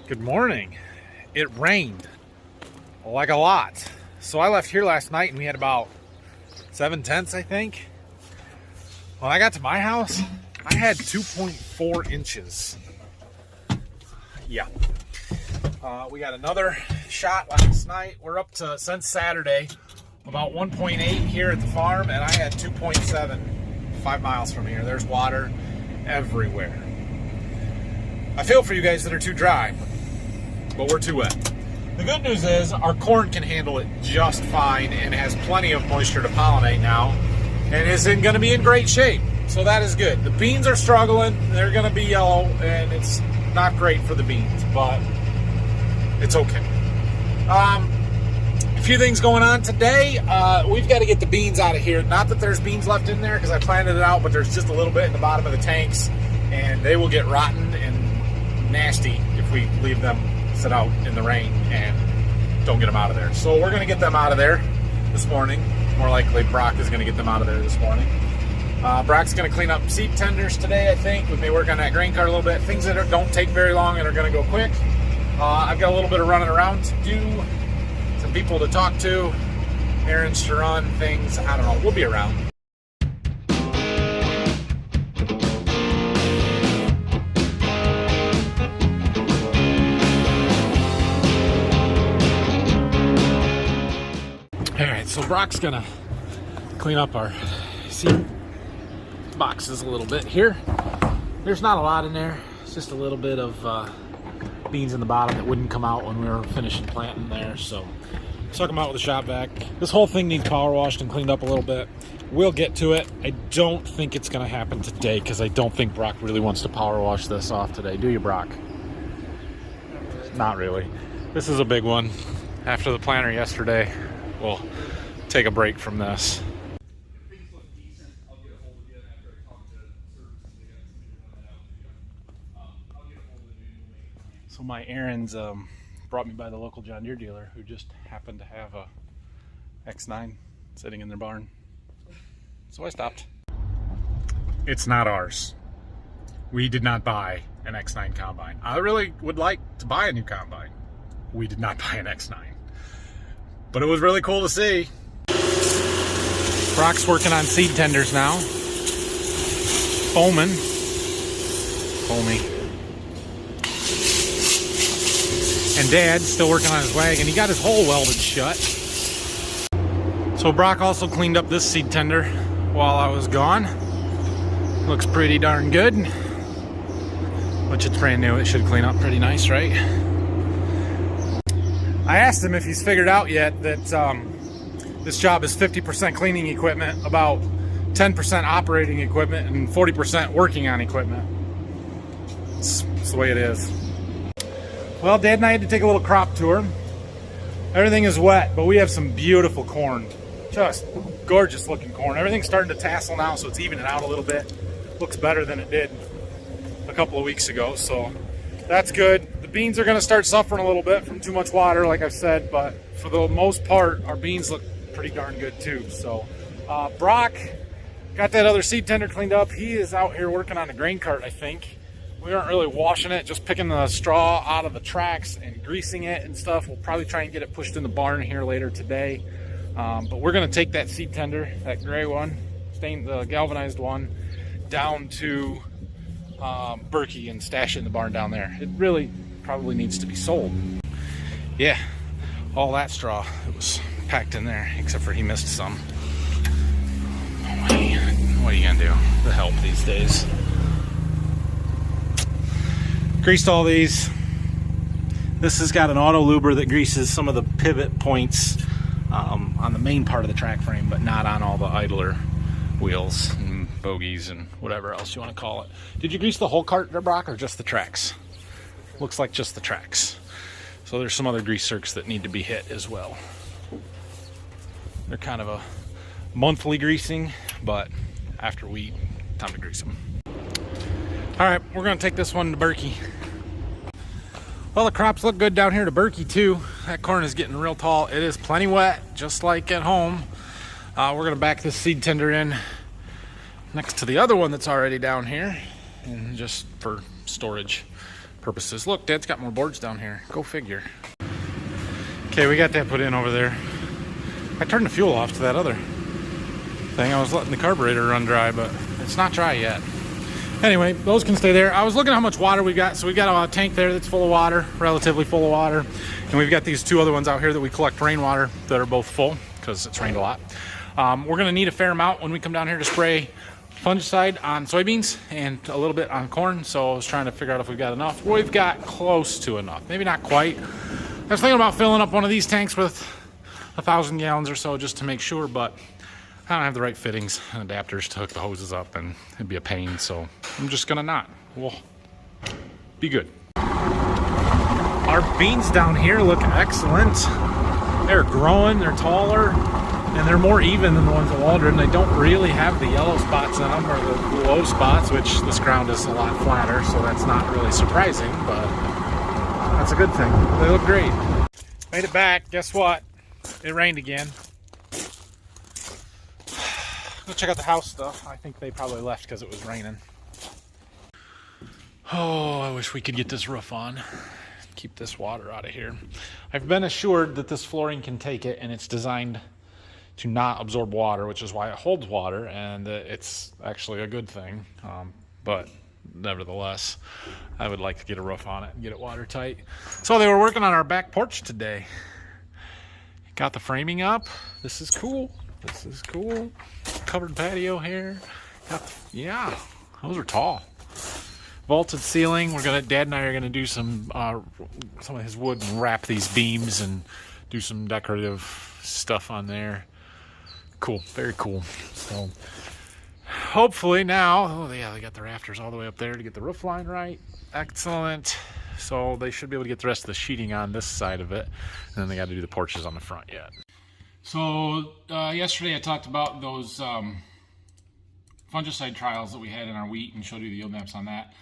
Good morning. It rained like a lot. So I left here last night and we had about 7/10, I think. When I got to my house, I had 2.4 inches. Yeah. We got another shot last night. We're up to, since Saturday, about 1.8 here at the farm, and I had 2.7 5 miles from here. There's water everywhere. I feel for you guys that are too dry, but we're too wet. The good news is our corn can handle it just fine and has plenty of moisture to pollinate now and is going to be in great shape. So that is good. The beans are struggling. They're going to be yellow and it's not great for the beans, but it's okay. A few things going on today. We've got to get the beans out of here. Not that there's beans left in there because I planted it out, but there's just a little bit in the bottom of the tanks and they will get rotten and nasty if we leave them sit out in the rain and don't get them out of there. So we're going to get them out of there this morning. More likely Brock is going to get them out of there this morning. Brock's going to clean up seed tenders today, I think. We may work on that grain cart a little bit. Things that don't take very long and are going to go quick. I've got a little bit of running around to do. Some people to talk to. Errands to run, things. I don't know. We'll be around. Alright, so Brock's gonna clean up our seed boxes a little bit here. There's not a lot in there. It's just a little bit of beans in the bottom that wouldn't come out when we were finishing planting there. So suck them out with a shop vac. This whole thing needs power washed and cleaned up a little bit. We'll get to it. I don't think it's gonna happen today because I don't think Brock really wants to power wash this off today. Do you, Brock? Not really. This is a big one. After the planter yesterday, we'll take a break from this. So my errands brought me by the local John Deere dealer who just happened to have a X9 sitting in their barn. So I stopped. It's not ours. We did not buy an X9 combine. I really would like to buy a new combine. We did not buy an X9. But it was really cool to see. Brock's working on seed tenders now. Foaming. Foamy. And Dad's still working on his wagon. He got his hole welded shut. So Brock also cleaned up this seed tender while I was gone. Looks pretty darn good. Which it's brand new. It should clean up pretty nice, right? I asked him if he's figured out yet that this job is 50% cleaning equipment, about 10% operating equipment, and 40% working on equipment. It's the way it is. Well, Dad and I had to take a little crop tour. Everything is wet, but we have some beautiful corn. Just gorgeous looking corn. Everything's starting to tassel now, so it's evening out a little bit. Looks better than it did a couple of weeks ago, so that's good. The beans are going to start suffering a little bit from too much water, like I've said, but for the most part, our beans look pretty darn good too. So Brock got that other seed tender cleaned up. He is out here working on a grain cart, I think. We aren't really washing it, just picking the straw out of the tracks and greasing it and stuff. We'll probably try and get it pushed in the barn here later today. But we're going to take that seed tender, that gray one, the galvanized one, down to Berkey and stash it in the barn down there. It really probably needs to be sold. Yeah, all that straw, it was packed in there, except for he missed some. What are you gonna do to help these days? Greased all these. This has got an auto luber that greases some of the pivot points on the main part of the track frame, but not on all the idler wheels and bogies and whatever else you want to call it. Did you grease the whole cart there, Brock, or just the tracks? Looks like just the tracks. So there's some other grease circs that need to be hit as well. They're kind of a monthly greasing, but after wheat, time to grease them. All right, we're going to take this one to Berkey. Well, the crops look good down here to Berkey too. That corn is getting real tall. It is plenty wet, just like at home. We're going to back this seed tender in next to the other one that's already down here, and just for storage purposes. Look, Dad's got more boards down here. Go figure. Okay, we got that put in over there. I turned the fuel off to that other thing. I was letting the carburetor run dry, but it's not dry yet. Anyway, those can stay there. I was looking at how much water we got. So we got a tank there that's full of water, relatively full of water. And we've got these two other ones out here that we collect rainwater that are both full because it's rained a lot. We're gonna need a fair amount when we come down here to spray fungicide on soybeans and a little bit on corn. So I was trying to figure out if we've got enough. We've got close to enough, maybe not quite. I was thinking about filling up one of these tanks with 1,000 gallons or so just to make sure, but I don't have the right fittings and adapters to hook the hoses up, and it'd be a pain, so I'm just gonna not. We'll be good. Our beans down here look excellent. They're growing, they're taller, and they're more even than the ones at Waldron. They don't really have the yellow spots in them or the low spots, which this ground is a lot flatter, so that's not really surprising, but that's a good thing. They look great. Made it back. Guess what? It rained again. Go check out the house stuff. I think they probably left because it was raining. Oh, I wish we could get this roof on. Keep this water out of here. I've been assured that this flooring can take it, and it's designed to not absorb water, which is why it holds water, and it's actually a good thing. But nevertheless, I would like to get a roof on it and get it watertight. So they were working on our back porch today. Got the framing up. This is cool. This is cool. Covered patio here. Yeah, those are tall. Vaulted ceiling. Dad and I are gonna do some of his wood and wrap these beams and do some decorative stuff on there. Cool, very cool. So hopefully now, oh yeah, they got the rafters all the way up there to get the roof line right. Excellent. So they should be able to get the rest of the sheeting on this side of it, and then they got to do the porches on the front yet. So yesterday I talked about those fungicide trials that we had in our wheat and showed you the yield maps on that.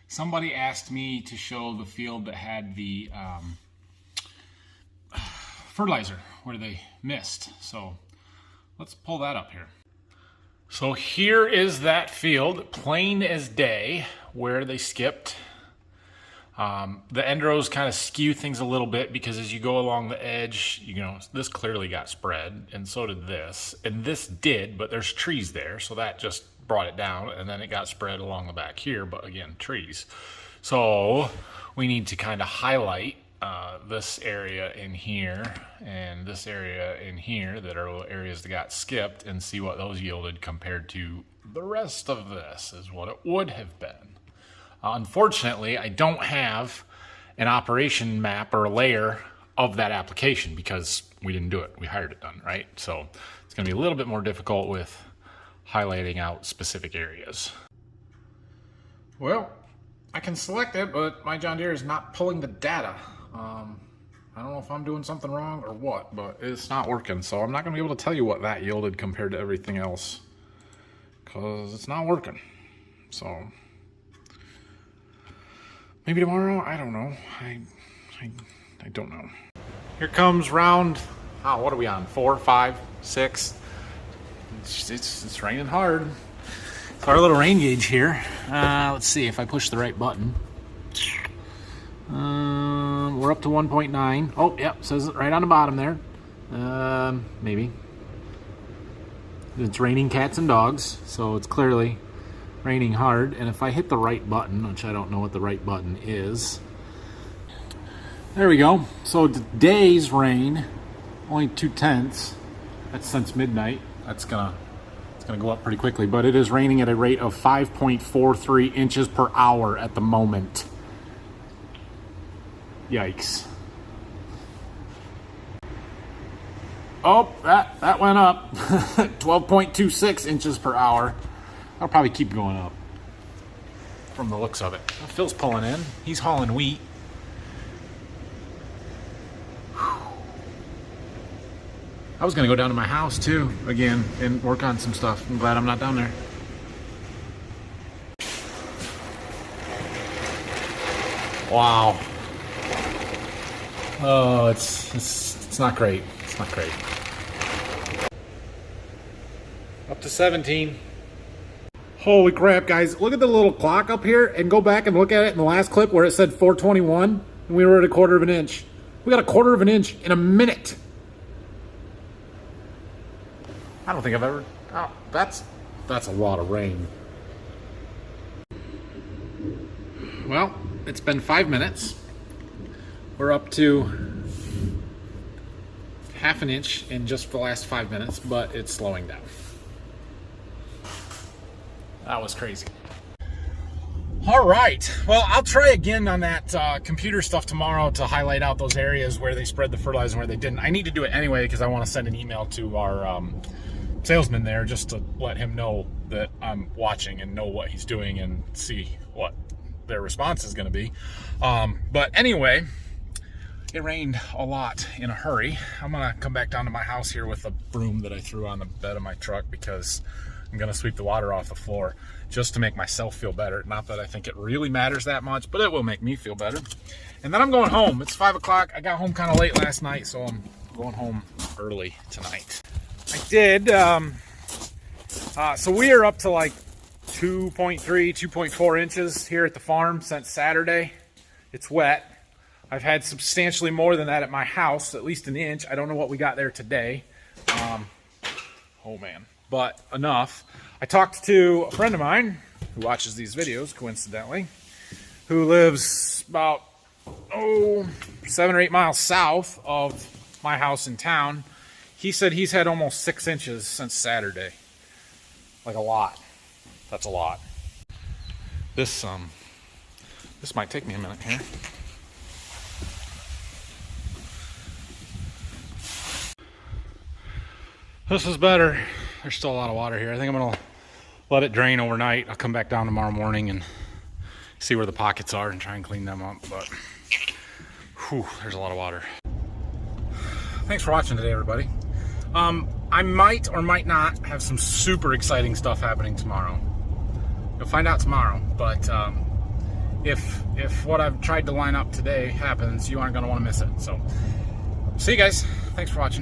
Somebody asked me to show the field that had the fertilizer where they missed. So let's pull that up here. So here is that field, plain as day, where they skipped. The end rows kind of skew things a little bit because as you go along the edge, this clearly got spread, and so did this. And this did, but there's trees there, so that just brought it down, and then it got spread along the back here, but again, trees. So we need to kind of highlight this area in here and this area in here that are areas that got skipped and see what those yielded compared to the rest of this is what it would have been. Unfortunately, I don't have an operation map or a layer of that application because we didn't do it. We hired it done, right? So it's going to be a little bit more difficult with highlighting out specific areas. Well, I can select it, but my John Deere is not pulling the data. I don't know if I'm doing something wrong or what, but it's not working. So I'm not going to be able to tell you what that yielded compared to everything else because it's not working. So maybe tomorrow, I don't know. I don't know. Here comes round, what are we on? 4, 5, 6. It's raining hard. So our little rain gauge here. Let's see if I push the right button. We're up to 1.9. Oh, yep, says it right on the bottom there. Maybe. It's raining cats and dogs, so it's clearly raining hard. And if I hit the right button, which I don't know what the right button is. There we go. So today's rain, only 0.2. That's since midnight. It's gonna go up pretty quickly, but it is raining at a rate of 5.43 inches per hour at the moment. Yikes. Oh, that went up. 12.26 inches per hour. I'll probably keep going up from the looks of it. Phil's pulling in. He's hauling wheat. I was going to go down to my house too, again, and work on some stuff. I'm glad I'm not down there. Wow. Oh, it's not great. It's not great. Up to 17. Holy crap, guys. Look at the little clock up here and go back and look at it in the last clip where it said 421 and we were at a 1/4 of an inch. We got a 1/4 of an inch in a minute. I don't think I've ever... Oh, that's a lot of rain. Well, it's been 5 minutes. We're up to 1/2 an inch in just the last 5 minutes, but it's slowing down. That was crazy. All right. Well, I'll try again on that computer stuff tomorrow to highlight out those areas where they spread the fertilizer and where they didn't. I need to do it anyway because I want to send an email to our salesman there just to let him know that I'm watching and know what he's doing and see what their response is going to be. But anyway, it rained a lot in a hurry. I'm going to come back down to my house here with a broom that I threw on the bed of my truck because I'm going to sweep the water off the floor just to make myself feel better. Not that I think it really matters that much, but it will make me feel better. And then I'm going home. It's 5 o'clock. I got home kind of late last night, so I'm going home early tonight. I did. So we are up to like 2.3, 2.4 inches here at the farm since Saturday. It's wet. I've had substantially more than that at my house, at least an inch. I don't know what we got there today. Oh man. But enough. I talked to a friend of mine who watches these videos, coincidentally, who lives about 7 or 8 miles south of my house in town. He said he's had almost 6 inches since Saturday. Like a lot. That's a lot. This might take me a minute here. This is better. There's still a lot of water here. I think I'm gonna let it drain overnight. I'll come back down tomorrow morning and see where the pockets are and try and clean them up. But whew, there's a lot of water. Thanks for watching today, everybody. I might or might not have some super exciting stuff happening tomorrow. You'll find out tomorrow. But if what I've tried to line up today happens, you aren't gonna want to miss it. So see you guys. Thanks for watching.